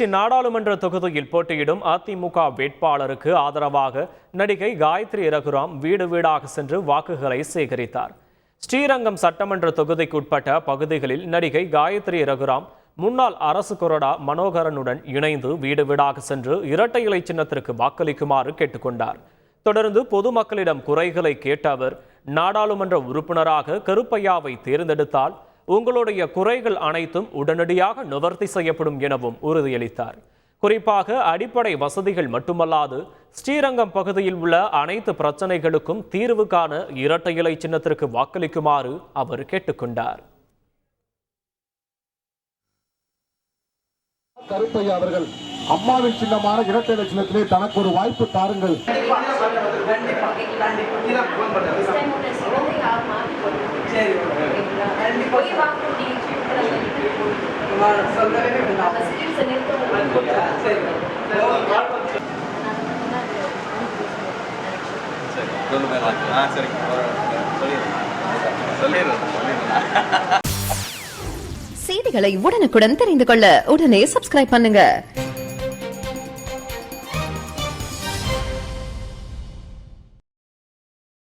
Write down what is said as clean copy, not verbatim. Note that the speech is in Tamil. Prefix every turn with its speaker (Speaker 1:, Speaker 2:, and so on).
Speaker 1: நாடாளுமன்ற தொகுதியில் போட்டியிடும் அதிமுக வேட்பாளருக்கு ஆதரவாக நடிகை காயத்ரி ரகுராம் வீடு வீடாக சென்று வாக்குகளை சேகரித்தார். ஸ்ரீரங்கம் சட்டமன்ற தொகுதிக்குட்பட்ட பகுதிகளில் நடிகை காயத்ரி ரகுராம் முன்னாள் அரசு கொறடா மனோகரனுடன் இணைந்து வீடு வீடாக சென்று இரட்டை இலை சின்னத்திற்கு வாக்களிக்குமாறு கேட்டுக்கொண்டார். தொடர்ந்து பொதுமக்களிடம் குறைகளை கேட்ட அவர், நாடாளுமன்ற உறுப்பினராக கருப்பையாவை தேர்ந்தெடுத்தால் உங்களுடைய குறைகள் அனைத்தும் உடனடியாக நிவர்த்தி செய்யப்படும் எனவும் உறுதியளித்தார். குறிப்பாக அடிப்படை வசதிகள் மட்டுமல்லாது ஸ்ரீரங்கம் பகுதியில் உள்ள அனைத்து பிரச்சனைகளுக்கும் தீர்வு காண இரட்டை இலை சின்னத்திற்கு வாக்களிக்குமாறு அவர் கேட்டுக்கொண்டார்.
Speaker 2: கருப்பையா அவர்கள் அம்மாவின் சின்னமான இரட்டை இலை சின்னத்திலே தனக்கு ஒரு வாய்ப்பு தாருங்கள்.
Speaker 3: செய்திகளை உடனுக்குடன் தெரிந்து கொள்ள உடனே சப்ஸ்கிரைப் பண்ணுங்க.